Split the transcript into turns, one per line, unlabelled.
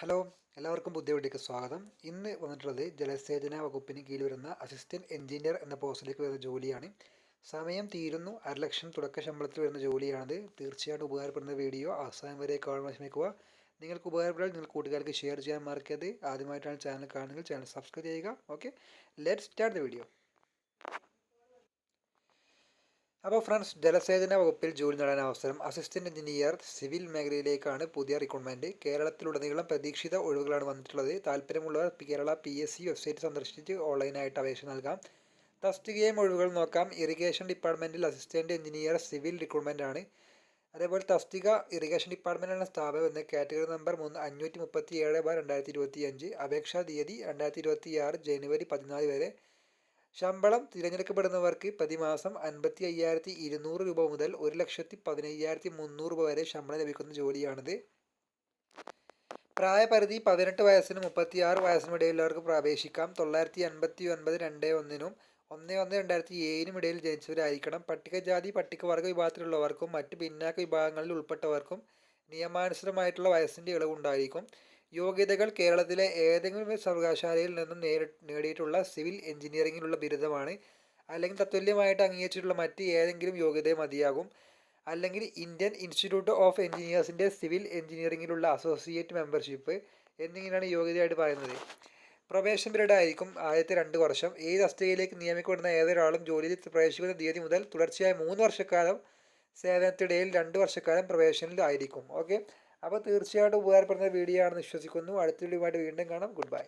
Hello, എല്ലാവർക്കും പുതിയ വീഡിയോക്ക് സ്വാഗതം. ഇന്ന് വന്നിട്ടുള്ളത് ജലസേചന വകുപ്പിന് കീഴിൽ വരുന്ന അസിസ്റ്റൻറ്റ് എഞ്ചിനീയർ എന്ന പോസ്റ്റിലേക്ക് വരുന്ന ജോലിയാണ്. സമയം തീരുന്നു, 1,00,000 തുടക്ക ശമ്പളത്തിൽ വരുന്ന ജോലിയാണിത്. തീർച്ചയായിട്ടും ഉപകാരപ്പെടുന്ന വീഡിയോ അവസാനം വരെ കാണാൻ ശ്രമിക്കുക. നിങ്ങൾക്ക് ഉപകാരപ്പെടാൻ നിങ്ങൾ കൂട്ടുകാർക്ക് ഷെയർ ചെയ്യാൻ മറക്കരുത്. ആദ്യമായിട്ടാണ് ചാനൽ കാണുന്നത്, ചാനൽ സബ്സ്ക്രൈബ് ചെയ്യുക. Okay, let's start the video. അപ്പോൾ ഫ്രണ്ട്സ്, ജലസേചന വകുപ്പിൽ ജോലി നേടാൻ അവസരം അസിസ്റ്റന്റ് എഞ്ചിനീയർ സിവിൽ മേഖലയിലേക്കാണ് പുതിയ റിക്രൂട്ട്മെന്റ്. കേരളത്തിലുടനീളം പ്രതീക്ഷിത ഒഴിവുകളാണ് വന്നിട്ടുള്ളത്. താല്പര്യമുള്ളവർ കേരള PSC വെബ്സൈറ്റ് സന്ദർശിച്ച് ഓൺലൈനായിട്ട് അപേക്ഷ നൽകാം. തസ്തികയും ഒഴിവുകൾ നോക്കാം. ഇറിഗേഷൻ ഡിപ്പാർട്ട്മെന്റിൽ അസിസ്റ്റന്റ് എഞ്ചിനീയർ സിവിൽ റിക്രൂട്ട്മെന്റ് ആണ്. അതേപോലെ തസ്തിക ഇറിഗേഷൻ ഡിപ്പാർട്ട്മെന്റാണ് സ്ഥാപനം എന്ന കാറ്റഗറി നമ്പർ 537/2025. അപേക്ഷാ തീയതി 2026 ജനുവരി 14 വരെ. ശമ്പളം തിരഞ്ഞെടുക്കപ്പെടുന്നവർക്ക് പ്രതിമാസം 55,200 രൂപ മുതൽ 1,15,300 രൂപ വരെ ശമ്പളം ലഭിക്കുന്ന ജോലിയാണിത്. പ്രായപരിധി 18 വയസ്സിനും 36 വയസ്സിനും ഇടയിലുള്ളവർക്ക് അപേക്ഷിക്കാം. 989/2/1 11/2007 ഇടയിൽ ജനിച്ചവരായിരിക്കണം. പട്ടികജാതി പട്ടികവർഗ വിഭാഗത്തിലുള്ളവർക്കും മറ്റ് പിന്നാക്ക വിഭാഗങ്ങളിൽ ഉൾപ്പെട്ടവർക്കും നിയമാനുസൃതമായിട്ടുള്ള വയസ്സിൻ്റെ ഇളവുണ്ടായിരിക്കും. യോഗ്യതകൾ കേരളത്തിലെ ഏതെങ്കിലും സർവകലാശാലയിൽ നിന്നും നേടിയിട്ടുള്ള സിവിൽ എഞ്ചിനീയറിംഗിലുള്ള ബിരുദമാണ്. അല്ലെങ്കിൽ തത്തുല്യമായിട്ട് അംഗീകരിച്ചിട്ടുള്ള മറ്റ് ഏതെങ്കിലും യോഗ്യത മതിയാകും. അല്ലെങ്കിൽ ഇന്ത്യൻ ഇൻസ്റ്റിറ്റ്യൂട്ട് ഓഫ് എഞ്ചിനീയേഴ്സിൻ്റെ സിവിൽ എഞ്ചിനീയറിംഗിലുള്ള അസോസിയേറ്റ് മെമ്പർഷിപ്പ് എന്നിങ്ങനെയാണ് യോഗ്യതയായിട്ട് പറയുന്നത്. പ്രൊബേഷൻ പീരീഡ് ആയിരിക്കും ആദ്യത്തെ 2 വർഷം. ഈ തസ്തികയിലേക്ക് നിയമിക്കപ്പെടുന്ന ഏതൊരാളും ജോലിയിൽ പ്രവേശിക്കുന്ന തീയതി മുതൽ തുടർച്ചയായ 3 വർഷക്കാലം സേവനത്തിനിടയിൽ 2 വർഷക്കാലം പ്രൊബേഷനിൽ ആയിരിക്കും. ഓക്കെ, അപ്പോൾ തീർച്ചയായിട്ടും ഉപകാരപ്പെടുന്ന വീഡിയോ ആണെന്ന് വിശ്വസിക്കുന്നു. അടുത്ത വീഡിയോയുമായിട്ട് വീണ്ടും കാണാം. Good bye.